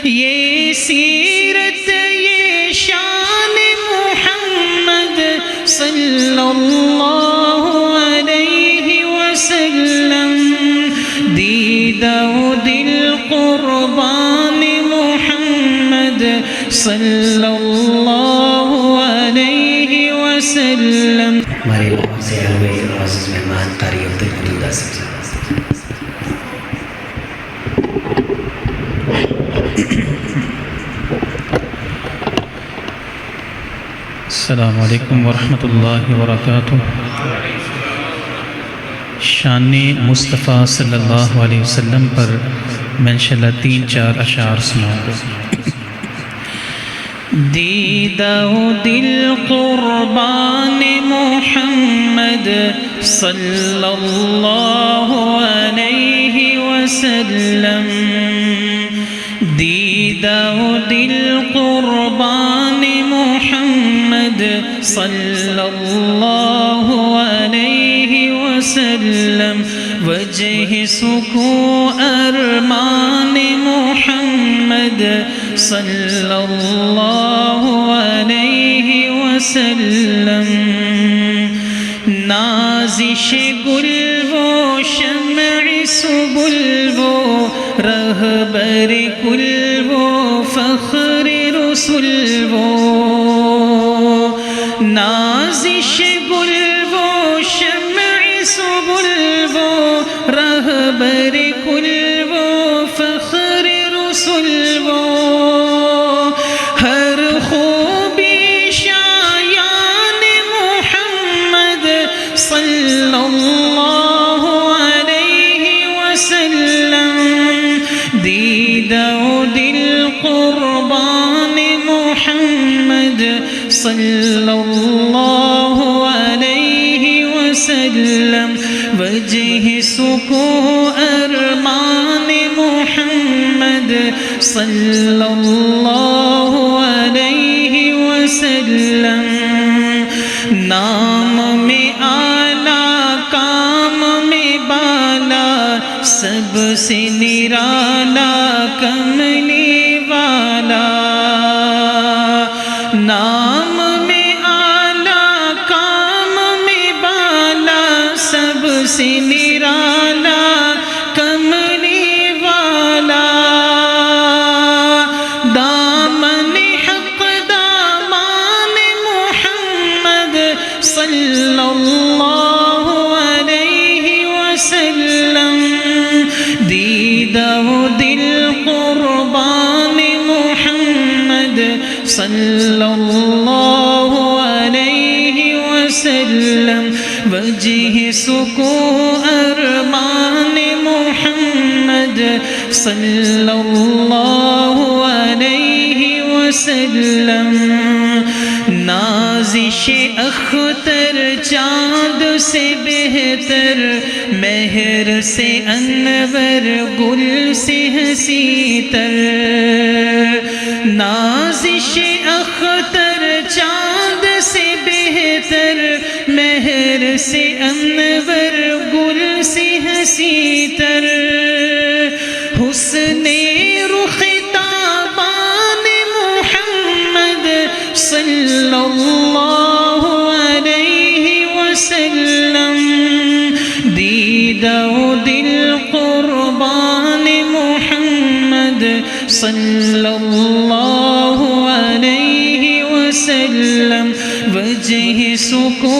یہ سیرت یہ شان محمد صلی اللہ علیہ وسلم، دیدہ و دل قربان محمد صلی اللہ علیہ وسلم۔ ہمارے وہاں سے ہوئے معزز مہمان قاری عبدالحدود آصف صاحب۔ السلام علیکم ورحمۃ اللہ وبرکاتہ۔ شان مصطفیٰ صلی اللہ علیہ وسلم پر میں انشاءاللہ 3-4 اشعار سناؤں گا۔ دیدہ و دل قربان محمد صلی اللہ علیہ وسلم، دیدہ و دل قربان محمد صلی اللہ علیہ وسلم، وجہ سکو ارمان محمد صلی اللہ علیہ وسلم، نازش گل و شمع سبل و رہبر کل و فخر رسول و، نازش گل و شمع سبل و رہبر کل و فخر رسول و، ہر خوبی شایان محمد صلی اللہ علیہ وسلم، دیدہ و دل قربان محمد صلی اللہ علیہ وسلم، وجہ سکو ارمان محمد صلی اللہ علیہ وسلم، نام میں اعلیٰ کام میں بالا، سب سے نرالا کملی والا، نام میں اعلیٰ کام میں بالا، سب سے نرالا کملی والا، دامن حق دامان محمد صلی اللہ علیہ وسلم، دیدہ و دل قربان محمد صلی اللہ علیہ وسلم، وجہ سکو ارمان محمد صلی اللہ علیہ وسلم، نازش اختر چاند سے بہتر، مہر سے انور گل سے حسی تر، نازش اختر چاند سے بہتر، مہر سے انور گل سے حسی تر، حسن رخ تابان محمد صلی اللہ علیہ وسلم، دیدہ و دل قربان محمد صلی اللہ علیہ وسلم، وجہ سکو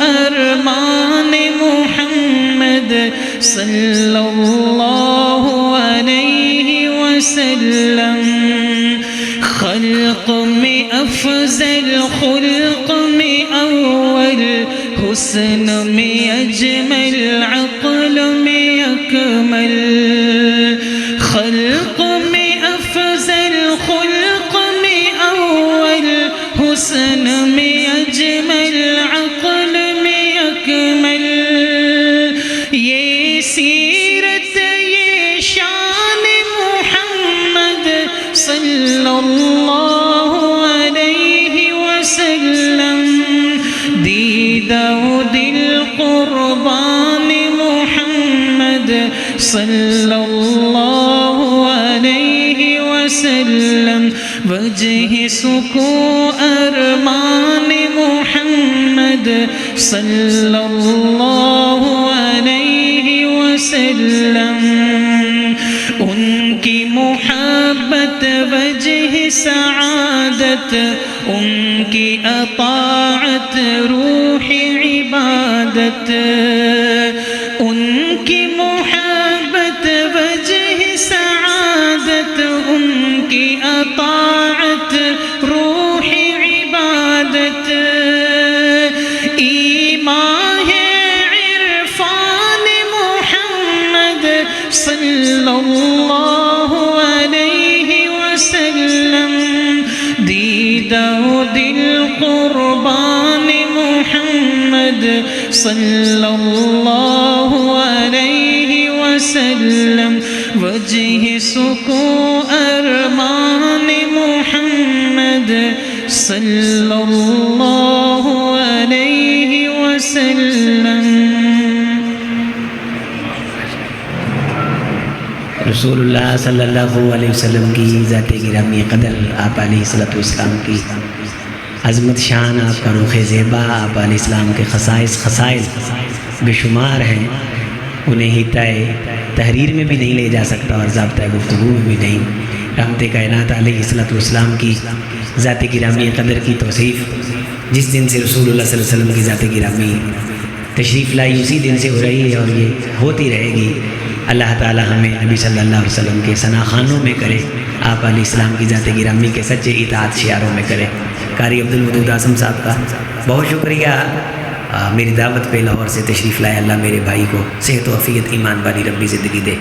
ارمان محمد صلی اللہ علیہ وسلم، خلق میں افضل خلق میں اول، حسن میں اجمل عقل میں اکمل، خلق میں افضل خلق میں اول، حسن میں اجمل عقل میں اکمل، یہ سیرت یہ شان محمد صلی اللہ علیہ وسلم، دیدہ و دل قربان محمد صلی اللہ علیہ وسلم۔ وسلم وجہ سکو ارمان محمد صلی اللہ علیہ وسلم ان کی محبت وجہ سعادت ان کی اطاعت روح عبادت ان کی محبت وجہ سعادت ان کی اطاعت روح عبادت ایمان عرفان محمد صلی اللہ علیہ وسلم دیدہ دل قربان محمد صلی اللہ علیہ وسلم وجہ سکو ارمان محمد صلی اللہ علیہ وسلم. رسول اللہ صلی اللہ علیہ وسلم کی ذات گرامی قدر، آپ علیہ السلام کی عظمت شان، آپ کا رخ زیبا، آپ علیہ السلام کے خصائص بے شمار ہیں. انہیں ہیتائے تحریر میں بھی نہیں لے جا سکتا اور ضابطۂ گفتگو میں بھی نہیں. رحمت کائنات علیہ السلام کی ذات گرامی قدر کی توصیف جس دن سے رسول اللہ صلی اللہ علیہ وسلم کی ذات گرامی تشریف لائی اسی دن سے ہو رہی ہے اور یہ ہوتی رہے گی. اللہ تعالی ہمیں نبی صلی اللہ علیہ وسلم کے ثنا خوانوں میں کرے، آپ علیہ السلام کی ذات گرامی کے سچے اطاعت شیاروں میں کرے. قاری عبدالودود اعظم صاحب کا بہت شکریہ، میری دعوت پہ لاہور سے تشریف لائے. اللہ میرے بھائی کو صحت و عافیت ایمان والی ربی زندگی دے.